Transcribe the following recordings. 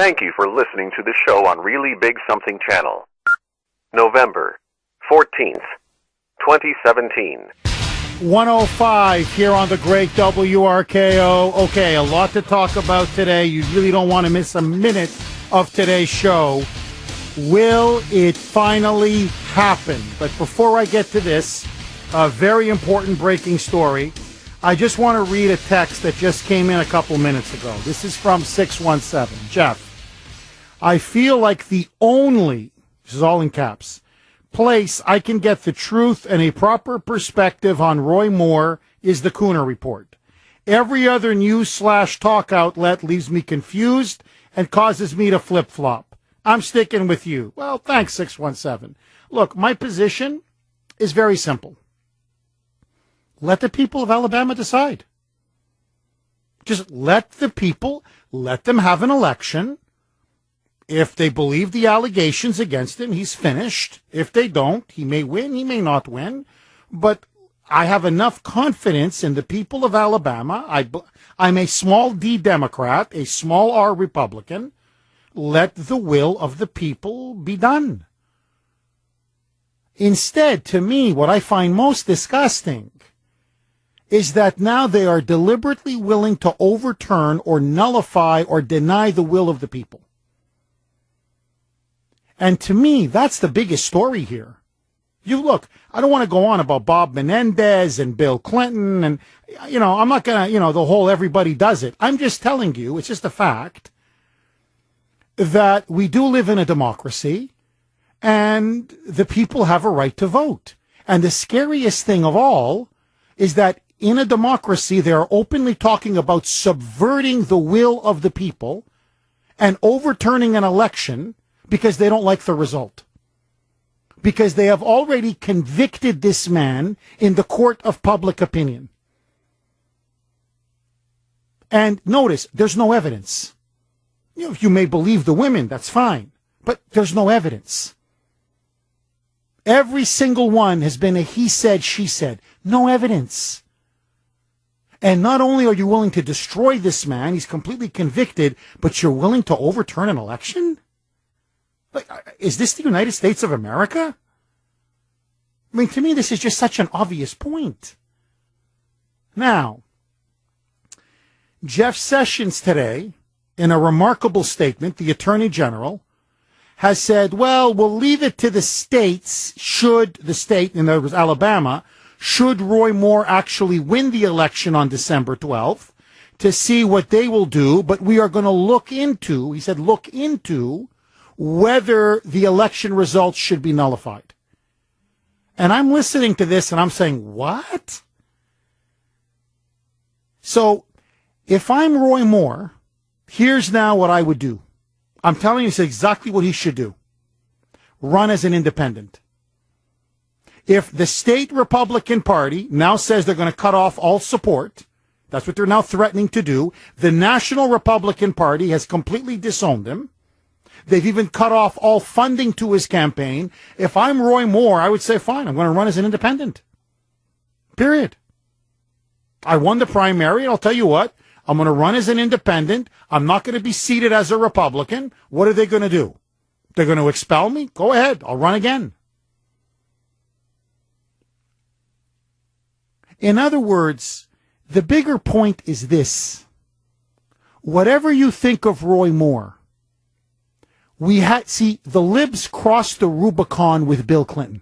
Thank you for listening to the show on Really Big Something Channel. November 14th, 2017. 105 here on the great WRKO. Okay, a lot to talk about today. You really don't want to miss a minute of today's show. Will it finally happen? But before I get to this, a very important breaking story, I just want to read a text that just came in a couple minutes ago. This is from 617. Jeff, I feel like the only, this is all in caps, place I can get the truth and a proper perspective on Roy Moore is the Kuhner Report. Every other news/talk outlet leaves me confused and causes me to flip-flop. I'm sticking with you. Well, thanks, 617. Look, my position is very simple. Let the people of Alabama decide. Just let the people, let them have an election. If they believe the allegations against him, he's finished. If they don't, he may win, he may not win. But I have enough confidence in the people of Alabama. I'm a small D Democrat, a small R Republican. Let the will of the people be done. Instead, to me, what I find most disgusting is that now they are deliberately willing to overturn or nullify or deny the will of the people. And to me, that's the biggest story here. You look, I don't want to go on about Bob Menendez and Bill Clinton and, I'm not going to, the whole everybody does it. I'm just telling you, it's just a fact that we do live in a democracy and the people have a right to vote. And the scariest thing of all is that in a democracy, they are openly talking about subverting the will of the people and overturning an election because they don't like the result. Because they have already convicted this man in the court of public opinion. And notice, there's no evidence. If you may believe the women, that's fine. But there's no evidence. Every single one has been a he said, she said. No evidence. And not only are you willing to destroy this man, he's completely convicted, but you're willing to overturn an election? Is this the United States of America? I mean, to me, this is just such an obvious point. Now, Jeff Sessions today, in a remarkable statement, the Attorney General, has said, well, we'll leave it to the states, should the state, in other words, Alabama, should Roy Moore actually win the election on December 12th, to see what they will do, but we are going to look into, he said, look into whether the election results should be nullified. And I'm listening to this and I'm saying, what? So if I'm Roy Moore, here's now what I would do. I'm telling you, it's exactly what he should do. Run as an independent. If the state Republican Party now says they're going to cut off all support, that's what they're now threatening to do. The National Republican Party has completely disowned him. They've even cut off all funding to his campaign. If I'm Roy Moore, I would say, fine, I'm going to run as an independent. Period. I won the primary, and I'll tell you what, I'm going to run as an independent. I'm not going to be seated as a Republican. What are they going to do? They're going to expel me? Go ahead. I'll run again. In other words, the bigger point is this. Whatever you think of Roy Moore, the libs crossed the Rubicon with Bill Clinton.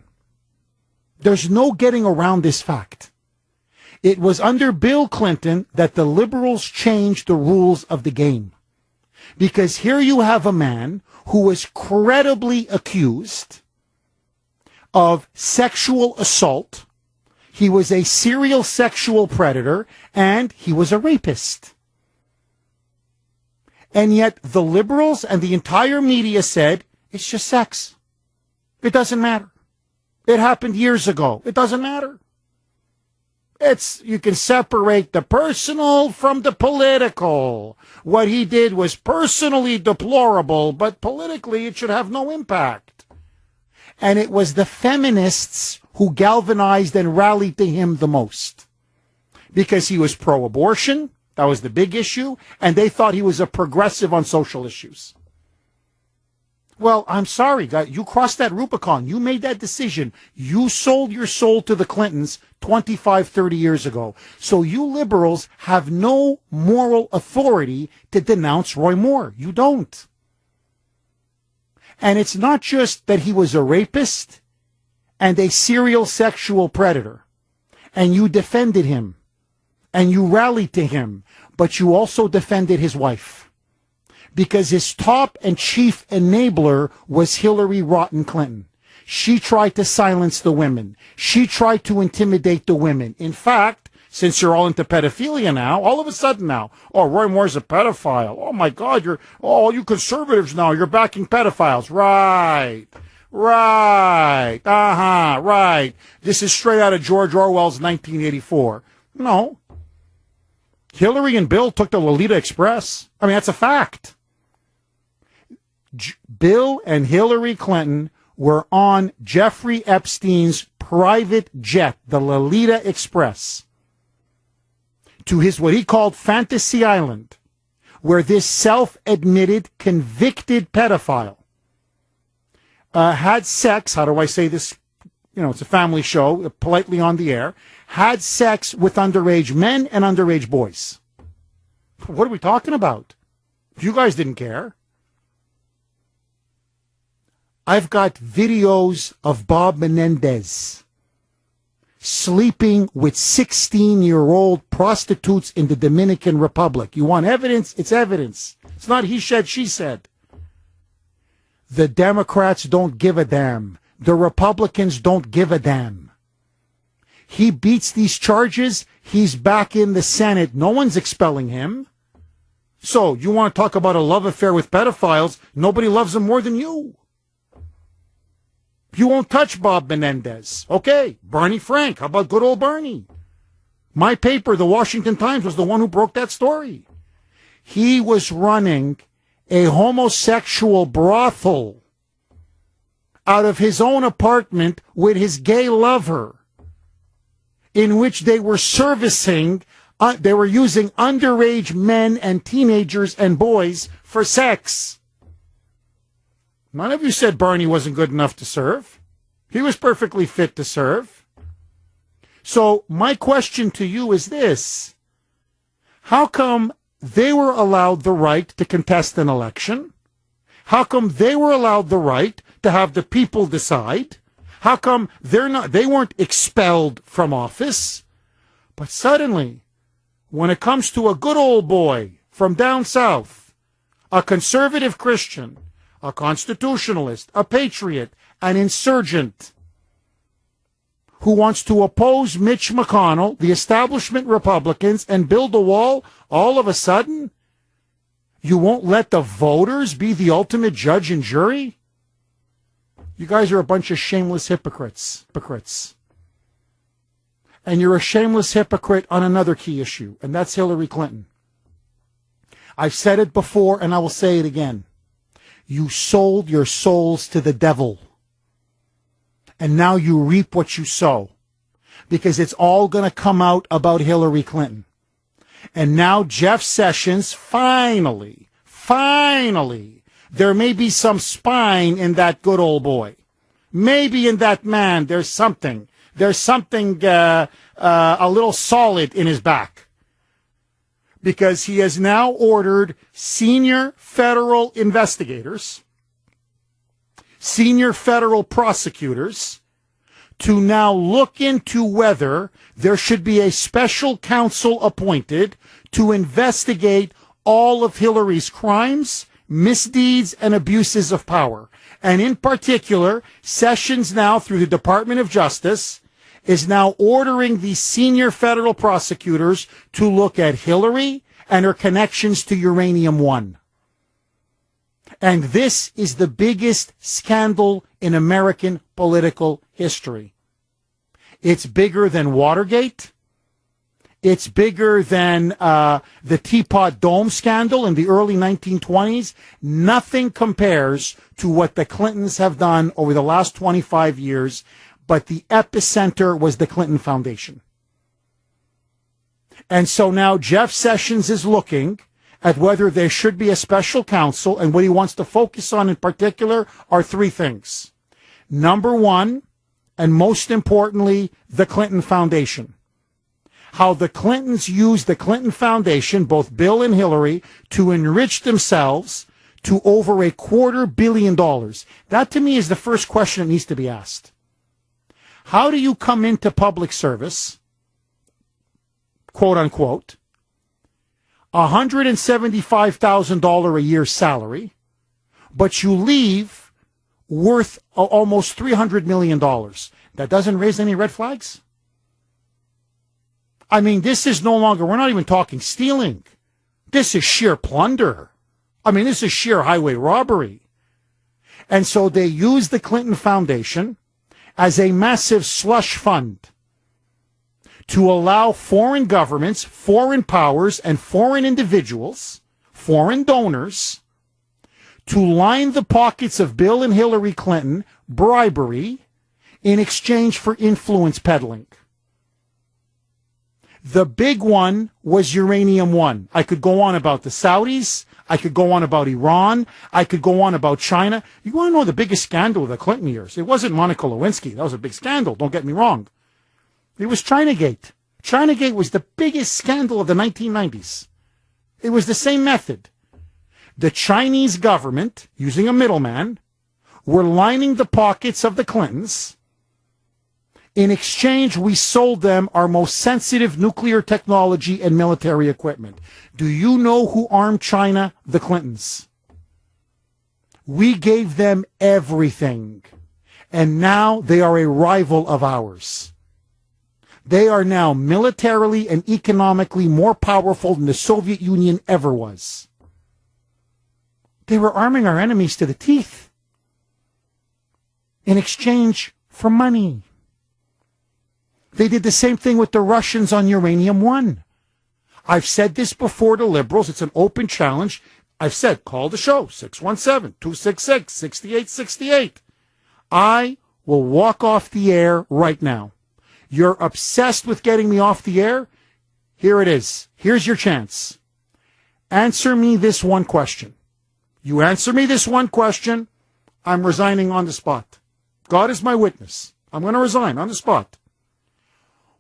There's no getting around this fact. It was under Bill Clinton that the liberals changed the rules of the game. Because here you have a man who was credibly accused of sexual assault. He was a serial sexual predator, and he was a rapist. And yet the liberals and the entire media said, it's just sex. It doesn't matter. It happened years ago. It doesn't matter. You can separate the personal from the political. What he did was personally deplorable, but politically it should have no impact. And it was the feminists who galvanized and rallied to him the most. Because he was pro-abortion. That was the big issue. And they thought he was a progressive on social issues. Well, I'm sorry, guys. You crossed that Rubicon. You made that decision. You sold your soul to the Clintons 25, 30 years ago. So you liberals have no moral authority to denounce Roy Moore. You don't. And it's not just that he was a rapist and a serial sexual predator, and you defended him, and you rallied to him, but you also defended his wife. Because his top and chief enabler was Hillary Rotten Clinton. She tried to silence the women. She tried to intimidate the women. In fact, since you're all into pedophilia now, all of a sudden now, oh, Roy Moore's a pedophile. Oh, my God, all you conservatives now, you're backing pedophiles. Right. Right. This is straight out of George Orwell's 1984. No. Hillary and Bill took the Lolita Express. I mean, that's a fact. Bill and Hillary Clinton were on Jeffrey Epstein's private jet, the Lolita Express, to his what he called Fantasy Island, where this self-admitted convicted pedophile had sex. How do I say this? You know, it's a family show, politely on the air. Had sex with underage men and underage boys. What are we talking about? You guys didn't care. I've got videos of Bob Menendez sleeping with 16-year-old prostitutes in the Dominican Republic. You want evidence? It's evidence. It's not he said, she said. The Democrats don't give a damn. The Republicans don't give a damn. He beats these charges. He's back in the Senate. No one's expelling him. So you want to talk about a love affair with pedophiles? Nobody loves him more than you. You won't touch Bob Menendez. Okay, Barney Frank. How about good old Barney? My paper, the Washington Times, was the one who broke that story. He was running a homosexual brothel out of his own apartment with his gay lover, in which they were servicing, they were using underage men and teenagers and boys for sex. None of you said Barney wasn't good enough to serve. He was perfectly fit to serve. So my question to you is this. How come they were allowed the right to contest an election? How come they were allowed the right to have the people decide? How come they weren't expelled from office? But suddenly, when it comes to a good old boy from down south, a conservative Christian, a constitutionalist, a patriot, an insurgent who wants to oppose Mitch McConnell, the establishment Republicans, and build a wall, all of a sudden, you won't let the voters be the ultimate judge and jury? You guys are a bunch of shameless hypocrites. And you're a shameless hypocrite on another key issue, and that's Hillary Clinton. I've said it before, and I will say it again. You sold your souls to the devil. And now you reap what you sow. Because it's all going to come out about Hillary Clinton. And now Jeff Sessions, finally, there may be some spine in that good old boy. Maybe in that man there's something. There's something a little solid in his back. Because he has now ordered senior federal investigators, senior federal prosecutors, to now look into whether there should be a special counsel appointed to investigate all of Hillary's crimes, misdeeds, and abuses of power. And in particular, Sessions now, through the Department of Justice, is now ordering the senior federal prosecutors to look at Hillary and her connections to Uranium One. And this is the biggest scandal in American political history. It's bigger than Watergate. It's bigger than the Teapot Dome scandal in the early 1920s. Nothing compares to what the Clintons have done over the last 25 years, but the epicenter was the Clinton Foundation. And so now Jeff Sessions is looking at whether there should be a special counsel, and what he wants to focus on in particular are three things. Number one, and most importantly, the Clinton Foundation. How the Clintons used the Clinton Foundation, both Bill and Hillary, to enrich themselves to over $250 million. That, to me, is the first question that needs to be asked. How do you come into public service, quote unquote, $175,000 a year salary, but you leave worth almost $300 million? That doesn't raise any red flags? I mean, this is no longer, we're not even talking stealing. This is sheer plunder. I mean, this is sheer highway robbery. And so they use the Clinton Foundation as a massive slush fund to allow foreign governments, foreign powers, and foreign individuals, foreign donors, to line the pockets of Bill and Hillary Clinton, bribery, in exchange for influence peddling. The big one was Uranium One. I could go on about the Saudis. I could go on about Iran. I could go on about China. You want to know the biggest scandal of the Clinton years? It wasn't Monica Lewinsky. That was a big scandal. Don't get me wrong. It was Chinagate. Chinagate was the biggest scandal of the 1990s. It was the same method. The Chinese government, using a middleman, were lining the pockets of the Clintons. In exchange, we sold them our most sensitive nuclear technology and military equipment. Do you know who armed China? The Clintons. We gave them everything. And now they are a rival of ours. They are now militarily and economically more powerful than the Soviet Union ever was. They were arming our enemies to the teeth in exchange for money. They did the same thing with the Russians on Uranium One. I've said this before to liberals. It's an open challenge. I've said, call the show, 617-266-6868. I will walk off the air right now. You're obsessed with getting me off the air? Here it is. Here's your chance. Answer me this one question. You answer me this one question, I'm resigning on the spot. God is my witness. I'm going to resign on the spot.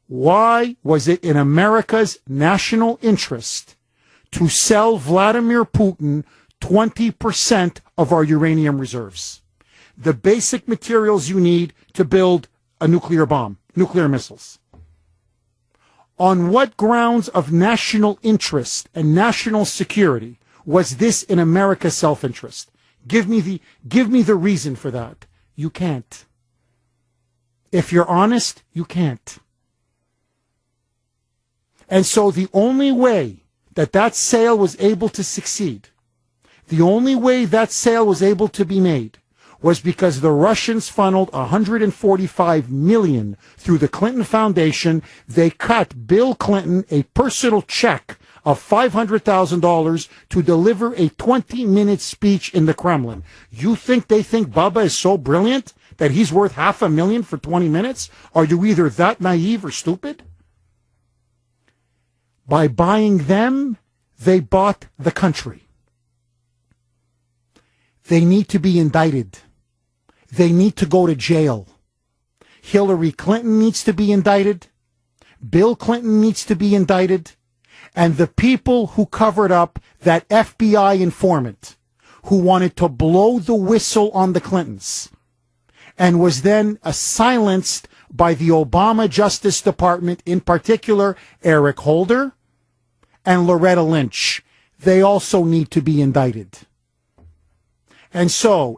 Why was it in America's national interest to sell Vladimir Putin 20% of our uranium reserves? The basic materials you need to build a nuclear bomb, nuclear missiles. On what grounds of national interest and national security was this in America's self-interest? Give me the reason for that. You can't. If you're honest, you can't. And so the only way that sale was able to succeed, the only way that sale was able to be made, was because the Russians funneled $145 million through the Clinton Foundation. They cut Bill Clinton a personal check of $500,000 to deliver a 20-minute speech in the Kremlin. You think they think Bubba is so brilliant that he's worth $500,000 for 20 minutes? Are you either that naive or stupid? By buying them, they bought the country. They need to be indicted. They need to go to jail. Hillary Clinton needs to be indicted. Bill Clinton needs to be indicted. And the people who covered up that FBI informant who wanted to blow the whistle on the Clintons and was then silenced by the Obama Justice Department, in particular Eric Holder and Loretta Lynch. They also need to be indicted. And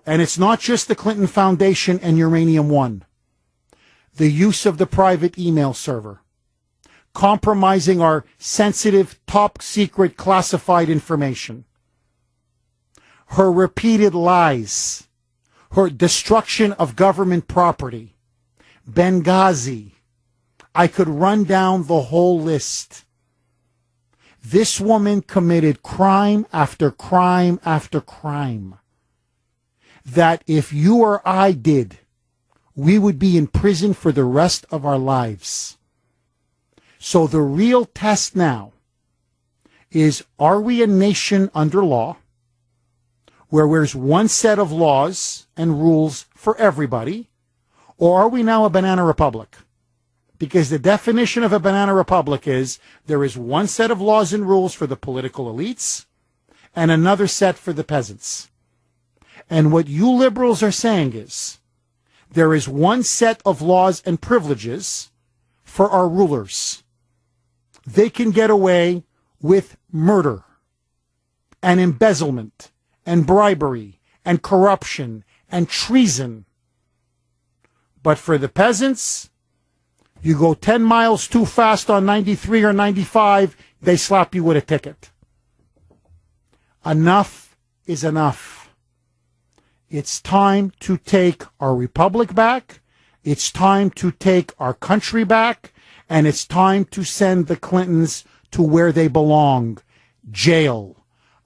it's not just the Clinton Foundation and Uranium One. The use of the private email server, compromising our sensitive, top secret, classified information, her repeated lies, her destruction of government property, Benghazi. I could run down the whole list. This woman committed crime after crime after crime that if you or I did, we would be in prison for the rest of our lives. So the real test now is, are we a nation under law where there's one set of laws and rules for everybody, or are we now a banana republic? Because the definition of a banana republic is there is one set of laws and rules for the political elites and another set for the peasants. And what you liberals are saying is there is one set of laws and privileges for our rulers. They can get away with murder and embezzlement and bribery and corruption and treason. But for the peasants, you go 10 miles too fast on 93 or 95, they slap you with a ticket. Enough is enough. It's time to take our republic back. It's time to take our country back. And it's time to send the Clintons to where they belong. Jail.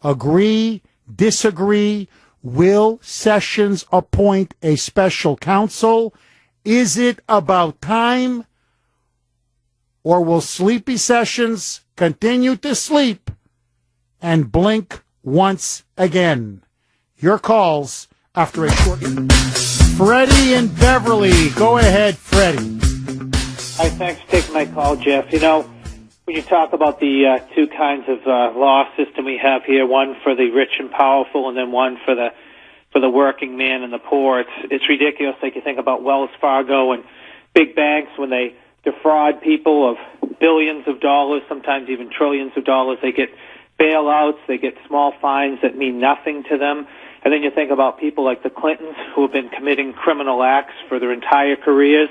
Agree, disagree. Will Sessions appoint a special counsel? Is it about time? Or will Sleepy Sessions continue to sleep and blink once again? Your calls after a short... Freddie and Beverly. Go ahead, Freddie. Hi, thanks for taking my call, Jeff. You know, when you talk about the two kinds of law system we have here, one for the rich and powerful and then one for the working man and the poor, it's ridiculous. Like you think about Wells Fargo and big banks when they defraud people of billions of dollars, sometimes even trillions of dollars. They get bailouts, they get small fines that mean nothing to them. And then you think about people like the Clintons who have been committing criminal acts for their entire careers,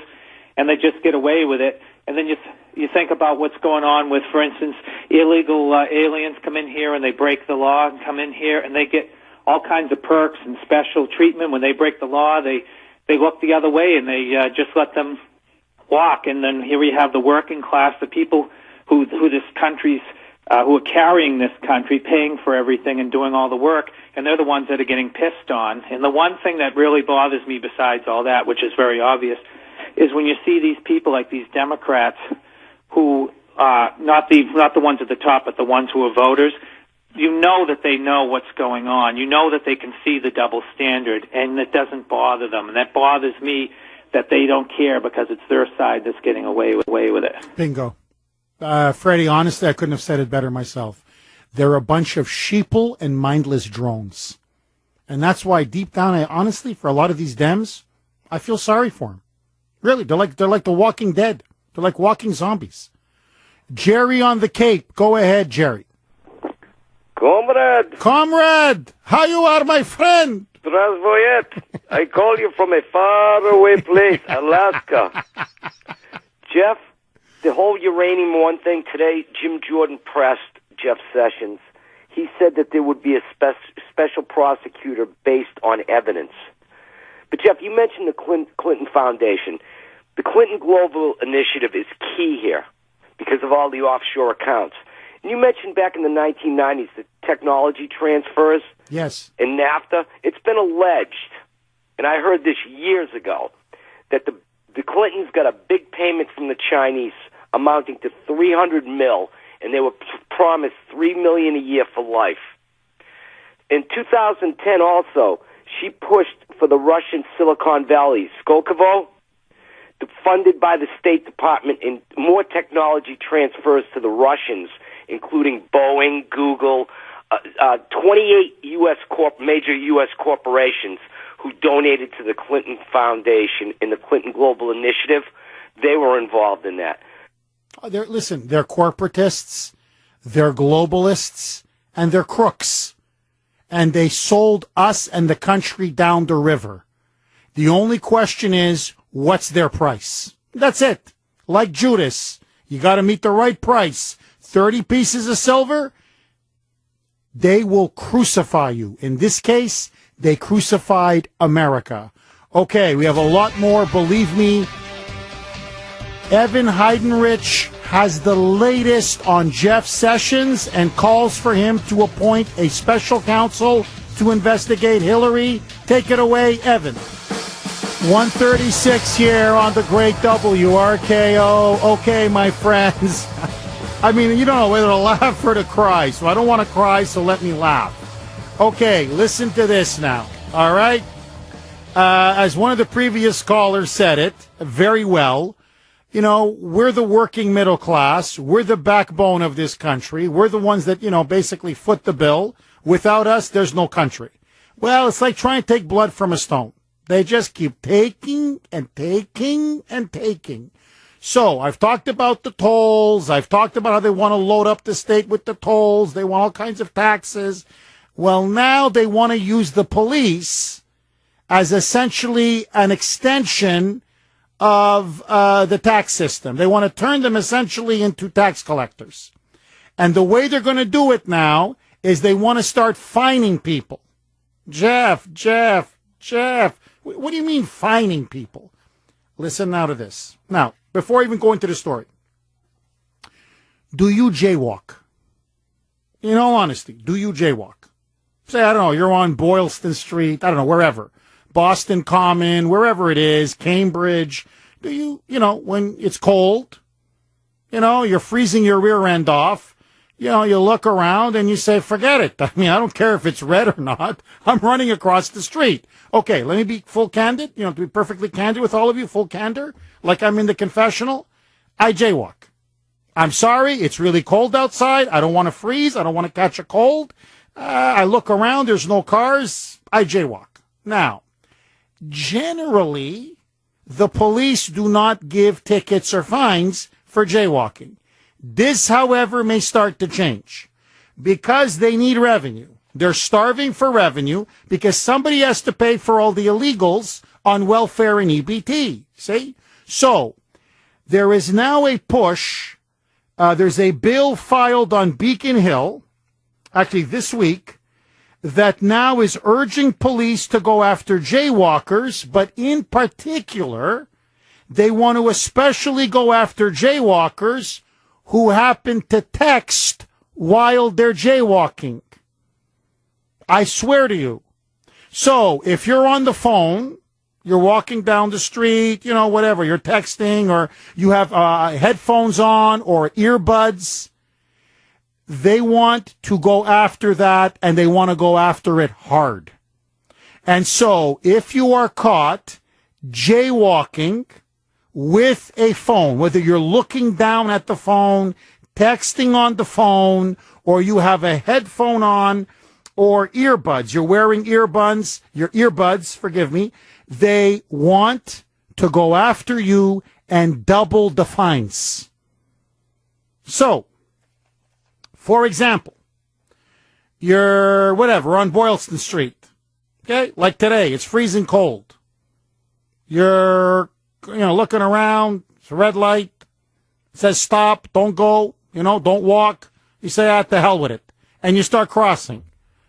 and they just get away with it. And then you think about what's going on with, for instance, illegal aliens come in here and they break the law and come in here and they get all kinds of perks and special treatment. When they break the law, they look the other way and they just let them walk. And then here we have the working class, the people who this country's who are carrying this country, paying for everything and doing all the work, and they're the ones that are getting pissed on. And the one thing that really bothers me besides all that, which is very obvious, is when you see these people like these Democrats who, not the ones at the top, but the ones who are voters, you know that they know what's going on. You know that they can see the double standard, and it doesn't bother them. And that bothers me that they don't care because it's their side that's getting away with it. Bingo. Freddie, honestly, I couldn't have said it better myself. They're a bunch of sheeple and mindless drones. And that's why deep down, honestly, for a lot of these Dems, I feel sorry for them. Really, they're like the Walking Dead. They're like walking zombies. Jerry on the Cape. Go ahead, Jerry. Comrade, how you are, my friend? Zdravstvuyet. I call you from a faraway place, Alaska. Jeff, the whole uranium one thing today, Jim Jordan pressed Jeff Sessions. He said that there would be a special prosecutor based on evidence. But, Jeff, you mentioned the Clinton Foundation. The Clinton Global Initiative is key here because of all the offshore accounts. And you mentioned back in the 1990s the technology transfers. Yes. In NAFTA. It's been alleged, and I heard this years ago, that the Clintons got a big payment from the Chinese amounting to $300 million, and they were promised $3 million a year for life. In 2010 also, she pushed for the Russian Silicon Valley, Skolkovo, funded by the State Department, in more technology transfers to the Russians, including Boeing, Google, 28 major U.S. corporations who donated to the Clinton Foundation in the Clinton Global Initiative. They were involved in that. They're corporatists, they're globalists, and they're crooks. And they sold us and the country down the river. The only question is, what's their price? That's it. Like Judas, you got to meet the right price. 30 pieces of silver, they will crucify you. In this case, they crucified America. Okay, we have a lot more, believe me. Evan Heidenrich has the latest on Jeff Sessions and calls for him to appoint a special counsel to investigate Hillary. Take it away, Evan. 136 here on the great WRKO. Okay, my friends, I mean, you don't know whether to laugh or to cry, so I don't want to cry, so let me laugh. Okay, listen to this now, all right? As one of the previous callers said it very well, you know, we're the working middle class. We're the backbone of this country. We're the ones that, you know, basically foot the bill. Without us, there's no country. Well, it's like trying to take blood from a stone. They just keep taking and taking and taking. So I've talked about the tolls. I've talked about how they want to load up the state with the tolls. They want all kinds of taxes. Well, now they want to use the police as essentially an extension of the tax system. They want to turn them essentially into tax collectors. And the way they're going to do it now is they want to start fining people. Jeff. What do you mean fining people? Listen now to this. Now, before I even go into the story, do you jaywalk? In all honesty, do you jaywalk? Say, I don't know, you're on Boylston Street, I don't know, wherever. Boston Common, wherever it is, Cambridge. Do you, you know, when it's cold, you know, you're freezing your rear end off, you know, you look around and you say, forget it. I mean, I don't care if it's red or not. I'm running across the street. Okay, let me be full candid, you know, to be perfectly candid with all of you, full candor, like I'm in the confessional. I jaywalk. I'm sorry, it's really cold outside. I don't want to freeze. I don't want to catch a cold. I look around, there's no cars. I jaywalk. Now, generally, the police do not give tickets or fines for jaywalking. This, however, may start to change because they need revenue. They're starving for revenue because somebody has to pay for all the illegals on welfare and EBT. See? So, there is now a push. There's a bill filed on Beacon Hill, actually this week, that now is urging police to go after jaywalkers, but in particular, they want to especially go after jaywalkers who happen to text while they're jaywalking. I swear to you. So, if you're on the phone, you're walking down the street, you know, whatever, you're texting, or you have headphones on or earbuds, they want to go after that, and they want to go after it hard. And so, if you are caught jaywalking with a phone, whether you're looking down at the phone, texting on the phone, or you have a headphone on, or earbuds, you're wearing earbuds, forgive me, they want to go after you and double the fines. So, for example, you're, whatever, on Boylston Street. Okay? Like today, it's freezing cold. You're, you know, looking around, it's a red light, it says stop, don't go, you know, don't walk. You say, ah, to hell with it. And you start crossing.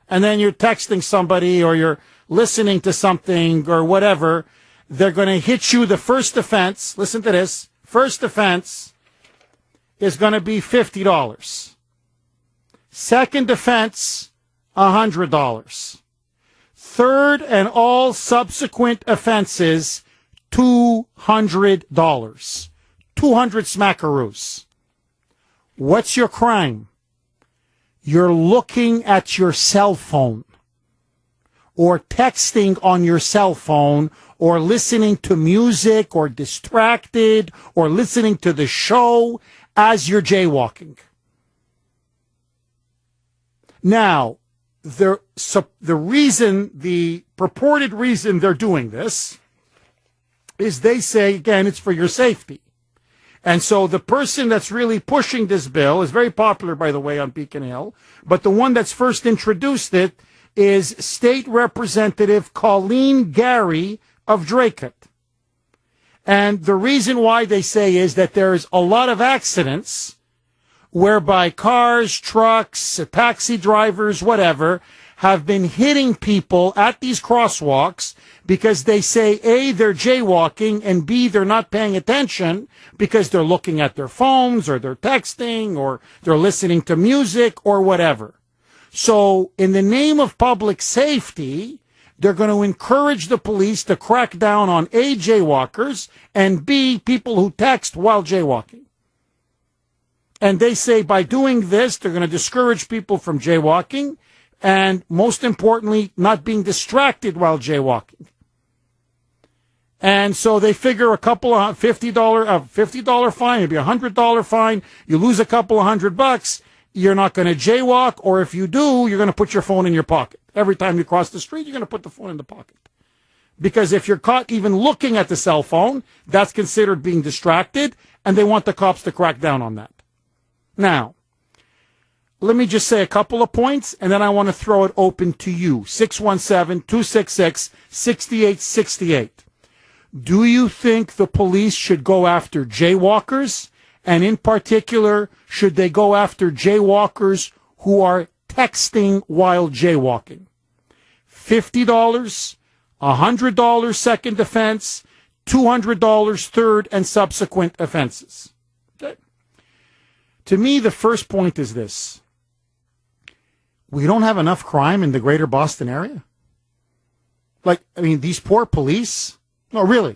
And then you're texting somebody or you're listening to something or whatever. They're going to hit you. The first offense, listen to this, first offense is going to be $50. Second offense, $100. Third and all subsequent offenses, $200. 200 smackaroos. What's your crime? You're looking at your cell phone or texting on your cell phone or listening to music or distracted or listening to the show as you're jaywalking. Now, the purported reason they're doing this is they say, again, it's for your safety. And so the person that's really pushing this bill is very popular, by the way, on Beacon Hill, but the one that's first introduced it is State Representative Colleen Gary of Dracut. And the reason why they say is that there's a lot of accidents whereby cars, trucks, taxi drivers, whatever, have been hitting people at these crosswalks because they say, A, they're jaywalking, and B, they're not paying attention because they're looking at their phones or they're texting or they're listening to music or whatever. So in the name of public safety, they're going to encourage the police to crack down on A, jaywalkers, and B, people who text while jaywalking. And they say by doing this, they're going to discourage people from jaywalking and, most importantly, not being distracted while jaywalking. And so they figure a couple of $50 fine, maybe $100 fine, you lose a couple of $100, you're not going to jaywalk, or if you do, you're going to put your phone in your pocket. Every time you cross the street, you're going to put the phone in the pocket. Because if you're caught even looking at the cell phone, that's considered being distracted, and they want the cops to crack down on that. Now, let me just say a couple of points, and then I want to throw it open to you. 617-266-6868. Do you think the police should go after jaywalkers? And in particular, should they go after jaywalkers who are texting while jaywalking? $50, $100 second offense, $200 third and subsequent offenses. Okay. To me, the first point is this. We don't have enough crime in the greater Boston area. These poor police. No, really.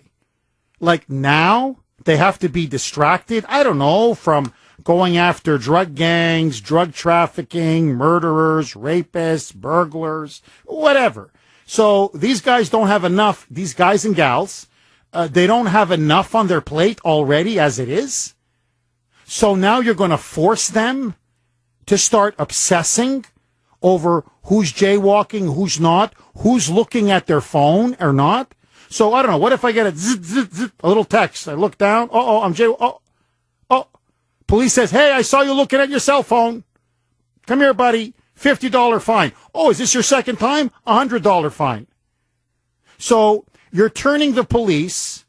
Now they have to be distracted, I don't know, from going after drug gangs, drug trafficking, murderers, rapists, burglars, whatever. So these guys don't have enough, these guys and gals, they don't have enough on their plate already as it is. So now you're going to force them to start obsessing over who's jaywalking, who's not, who's looking at their phone or not. So, I don't know, what if I get a zit, zit, zit, a little text? I look down, I'm police says, hey, I saw you looking at your cell phone. Come here, buddy, $50 fine. Oh, is this your second time? $100 fine. So, you're turning the police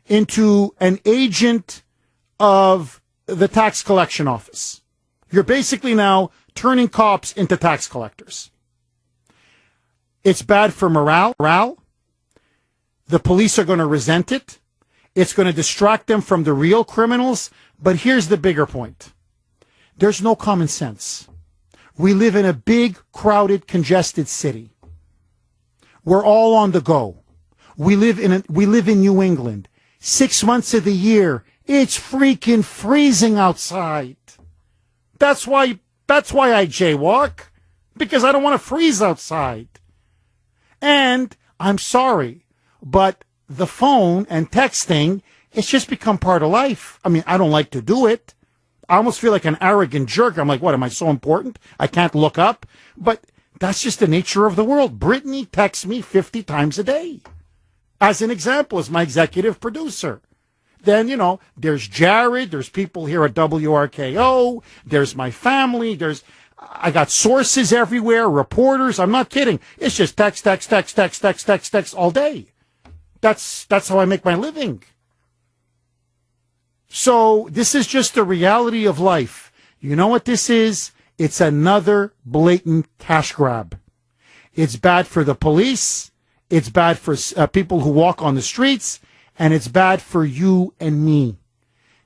into an agent of the tax collection office. You're basically now turning cops into tax collectors. It's bad for morale. The police are going to resent it. It's going to distract them from the real criminals. But here's the bigger point. There's no common sense. We live in a big, crowded, congested city. We're all on the go. We live in New England. 6 months of the year, it's freaking freezing outside. That's why I jaywalk, because I don't want to freeze outside. And I'm sorry, but the phone and texting, it's just become part of life. I don't like to do it. I almost feel like an arrogant jerk. I'm like, what, am I so important? I can't look up? But that's just the nature of the world. Brittany texts me 50 times a day. As an example, as my executive producer. Then, there's Jared, there's people here at WRKO, there's my family, I got sources everywhere, reporters. I'm not kidding. It's just text all day. That's how I make my living. So this is just the reality of life. You know what this is? It's another blatant cash grab. It's bad for the police. It's bad for people who walk on the streets. And it's bad for you and me.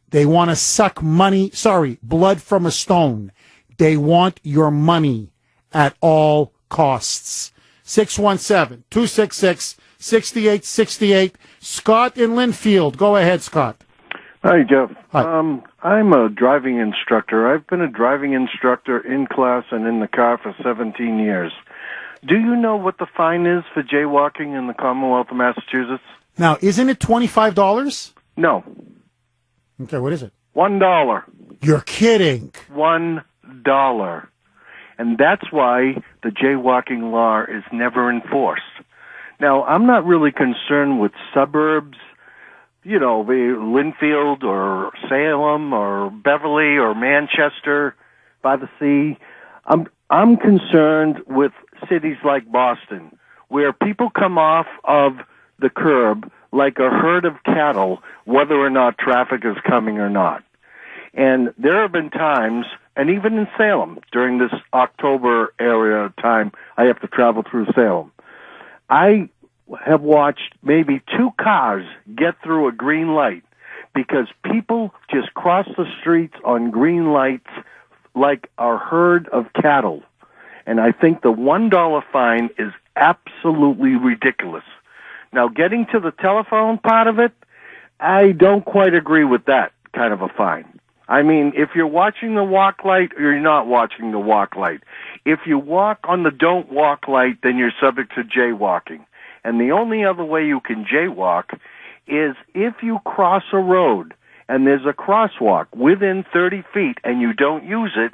They want to suck blood from a stone. They want your money at all costs. 617-266-6868. Scott in Linfield. Go ahead, Scott. Hi, Jeff. Hi. I'm a driving instructor. I've been a driving instructor in class and in the car for 17 years. Do you know what the fine is for jaywalking in the Commonwealth of Massachusetts? Now, isn't it $25? No. Okay, what is it? $1. You're kidding. $1. And that's why the jaywalking law is never enforced. Now, I'm not really concerned with suburbs, Linfield or Salem or Beverly or Manchester by the sea. I'm concerned with cities like Boston, where people come off of the curb like a herd of cattle, whether or not traffic is coming or not. And there have been times, and even in Salem, during this October area time, I have to travel through Salem. I have watched maybe 2 cars get through a green light because people just cross the streets on green lights like a herd of cattle. And I think the $1 fine is absolutely ridiculous. Now, getting to the telephone part of it, I don't quite agree with that kind of a fine. I mean, if you're watching the walk light, you're not watching the walk light. If you walk on the don't walk light, then you're subject to jaywalking. And the only other way you can jaywalk is if you cross a road and there's a crosswalk within 30 feet and you don't use it,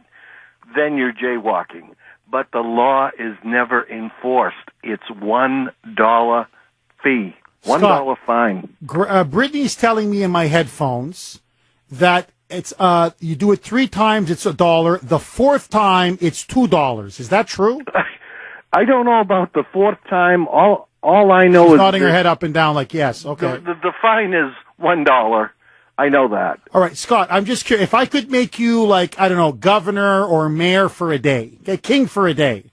then you're jaywalking. But the law is never enforced. It's $1 fee, $1 fine. Brittany's telling me in my headphones that it's you do it 3 times, it's $1. The 4th time, it's $2. Is that true? I don't know about the 4th time. All I know is nodding her head up and down like yes. Okay. The fine is $1. I know that. All right, Scott, I'm just curious. If I could make you, like, I don't know, governor or mayor for a day, okay, king for a day,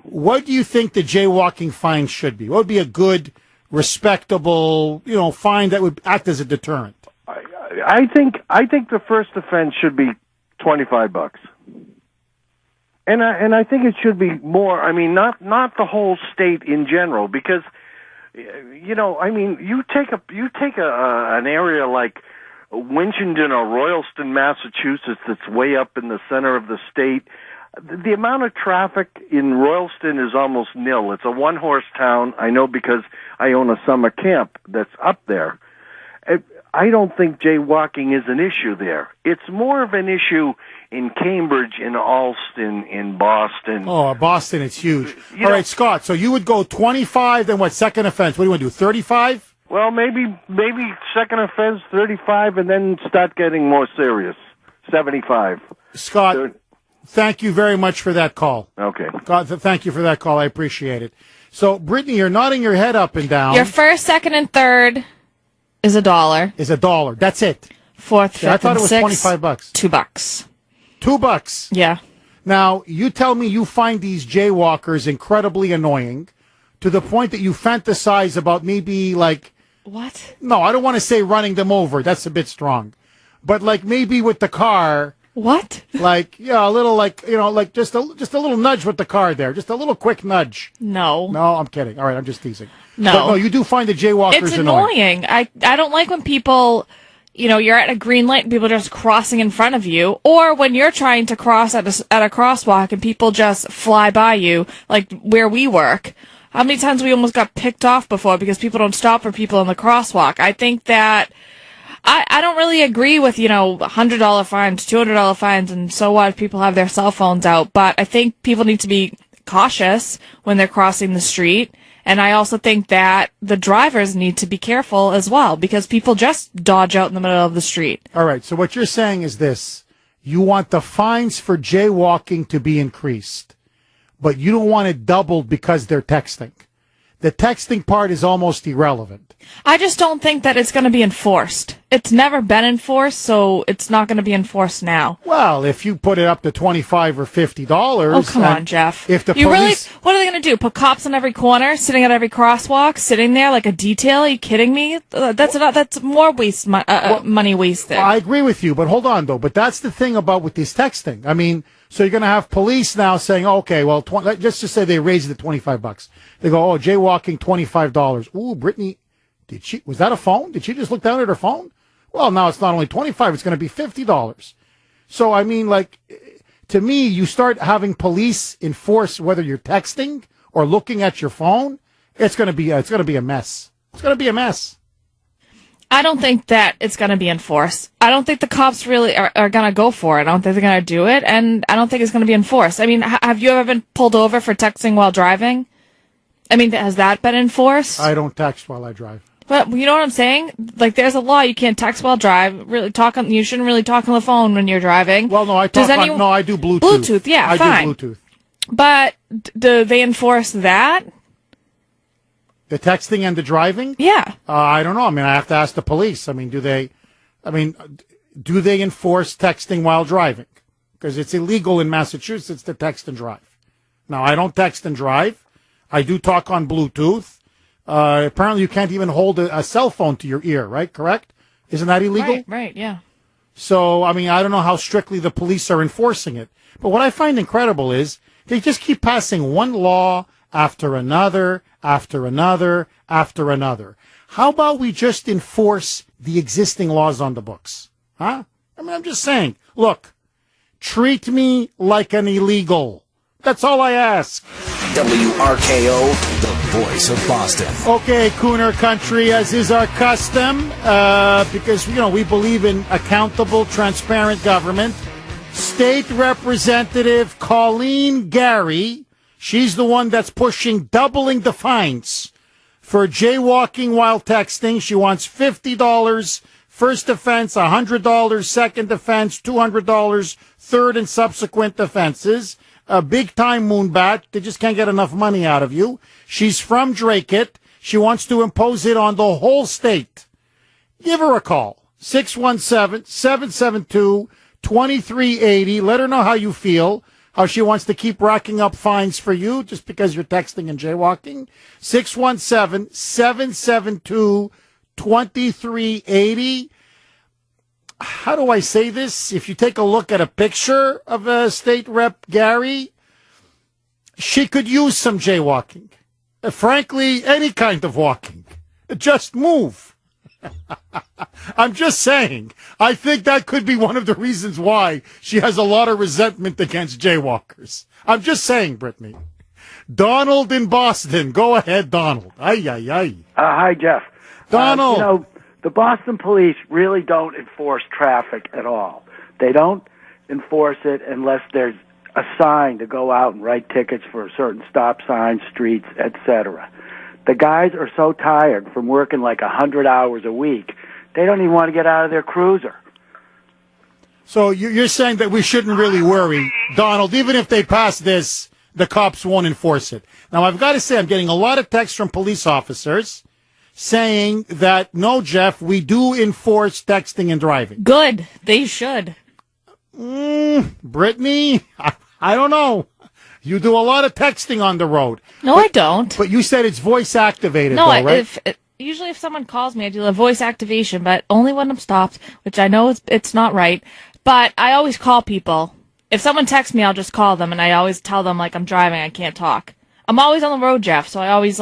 what do you think the jaywalking fine should be? What would be a good, respectable, fine that would act as a deterrent? I think the first offense should be $25. And I think it should be more. I mean, not the whole state in general, because I mean, you take an area like Winchendon or Royalston, Massachusetts, that's way up in the center of the state. The amount of traffic in Royalston is almost nil. It's a one-horse town. I know because I own a summer camp that's up there. I don't think jaywalking is an issue there. It's more of an issue in Cambridge, in Alston, in Boston. Oh, Boston, it's huge. All right, Scott, so you would go 25, then what, second offense? What do you want to do, 35? Well, maybe second offense, 35, and then start getting more serious, 75. Scott, thank you very much for that call. Okay. Scott, thank you for that call. I appreciate it. So, Brittany, you're nodding your head up and down. Your first, second, and third is $1. Is $1. That's it. Fourth, fifth, I thought and it was sixth, $25. $2. $2. Yeah. Now, you tell me you find these jaywalkers incredibly annoying to the point that you fantasize about maybe like... What? No, I don't want to say running them over. That's a bit strong. But like maybe with the car... What? Like, yeah, a little like, like just a little nudge with the car there. Just a little quick nudge. No. No, I'm kidding. All right, I'm just teasing. No. But no, you do find the jaywalkers It's annoying. I don't like when people... you're at a green light and people are just crossing in front of you, or when you're trying to cross at a crosswalk and people just fly by you, like where we work. How many times we almost got picked off before because people don't stop for people in the crosswalk? I think that I don't really agree with, $100 fines, $200 fines, and so what if people have their cell phones out. But I think people need to be cautious when they're crossing the street. And I also think that the drivers need to be careful as well, because people just dodge out in the middle of the street. All right, so what you're saying is this. You want the fines for jaywalking to be increased, but you don't want it doubled because they're texting. The texting part is almost irrelevant. I just don't think that it's going to be enforced. It's never been enforced, so it's not going to be enforced now. Well, if you put it up to $25 or $50... Oh, come on, Jeff. If the you police... What are they going to do? Put cops on every corner, sitting at every crosswalk, sitting there like a detail? Are you kidding me? That's more money wasted. Well, I agree with you, but hold on, though. But that's the thing about with this texting. I mean, so you're going to have police now saying, okay, well, let's just say they raised it to $25. They go, jaywalking, $25. Ooh, Brittany, was that a phone? Did she just look down at her phone? Well, now it's not only $25, it's going to be $50. So, I mean, like, to me, you start having police enforce whether you're texting or looking at your phone, it's going to be a mess. It's going to be a mess. I don't think that it's going to be enforced. I don't think the cops really are going to go for it. I don't think they're going to do it, and I don't think it's going to be enforced. I mean, have you ever been pulled over for texting while driving? I mean, has that been enforced? I don't text while I drive. But you know what I'm saying? Like, there's a law. You can't text while drive. You shouldn't really talk on the phone when you're driving. Well, no, I do Bluetooth. Bluetooth, yeah, fine. I do Bluetooth. But do they enforce that? The texting and the driving? Yeah. I don't know. I mean, I have to ask the police. I mean, do they enforce texting while driving? Because it's illegal in Massachusetts to text and drive. Now, I don't text and drive. I do talk on Bluetooth. Apparently, you can't even hold a cell phone to your ear, right? Correct? Isn't that illegal? Right, yeah. So, I mean, I don't know how strictly the police are enforcing it. But what I find incredible is they just keep passing one law after another, after another, after another. How about we just enforce the existing laws on the books? Huh? I mean, I'm just saying, look, treat me like an illegal. That's all I ask. WRKO, the voice of Boston. Okay, Kuhner country, as is our custom, because, we believe in accountable, transparent government. State Representative Colleen Gary, she's the one that's pushing doubling the fines for jaywalking while texting. She wants $50 first offense, $100 second offense, $200 third and subsequent offenses. A big-time moonbat. They just can't get enough money out of you. She's from Dracut. She wants to impose it on the whole state. Give her a call. 617-772-2380. Let her know how you feel, how she wants to keep racking up fines for you just because you're texting and jaywalking. 617-772-2380. How do I say this? If you take a look at a picture of a state rep Gary, she could use some jaywalking. Frankly, any kind of walking. Just move. I'm just saying. I think that could be one of the reasons why she has a lot of resentment against jaywalkers. I'm just saying, Brittany. Donald in Boston. Go ahead, Donald. Ay, ay, ay. Hi, Jeff. Donald. The Boston police really don't enforce traffic at all. They don't enforce it unless there's a sign to go out and write tickets for certain stop signs, streets, etc. The guys are so tired from working like 100 hours a week, they don't even want to get out of their cruiser. So you're saying that we shouldn't really worry, Donald, even if they pass this, the cops won't enforce it. Now, I've got to say, I'm getting a lot of texts from police officers saying that, no, Jeff, we do enforce texting and driving. Good. They should. Brittany, I don't know. You do a lot of texting on the road. No, I don't. But you said it's voice activated, no, though, right? Usually if someone calls me, I do a voice activation, but only when I'm stopped, which I know it's not right. But I always call people. If someone texts me, I'll just call them, and I always tell them, I'm driving, I can't talk. I'm always on the road, Jeff, so I always,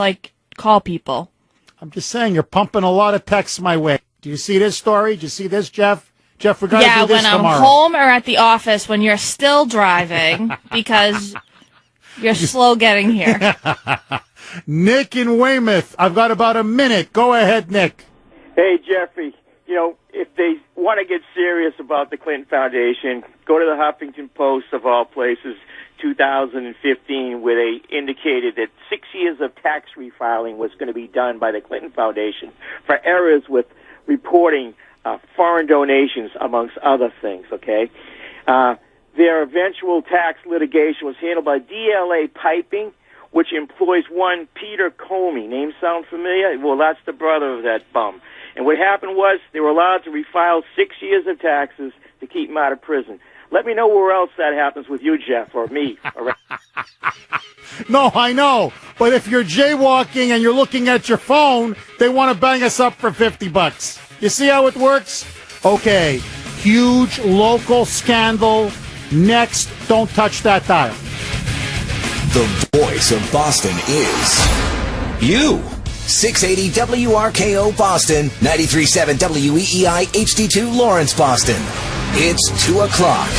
call people. I'm just saying, you're pumping a lot of texts my way. Do you see this story? Do you see this, Jeff? Jeff, we're going to do this tomorrow. Yeah, when I'm home or at the office, when you're still driving, because you're slow getting here. Nick in Weymouth. I've got about a minute. Go ahead, Nick. Hey, Jeffrey. If they want to get serious about the Clinton Foundation, go to the Huffington Post, of all places, 2015, where they indicated that 6 years of tax refiling was going to be done by the Clinton Foundation for errors with reporting foreign donations, amongst other things, okay? Their eventual tax litigation was handled by DLA Piping, which employs one Peter Comey. Name sound familiar? Well, that's the brother of that bum. And what happened was they were allowed to refile 6 years of taxes to keep them out of prison. Let me know where else that happens with you, Jeff, or me. No, I know. But if you're jaywalking and you're looking at your phone, they want to bang us up for $50. You see how it works? Okay. Huge local scandal. Next, don't touch that dial. The voice of Boston is you. 680 WRKO Boston, 93.7 WEEI HD2 Lawrence, Boston. It's 2 o'clock.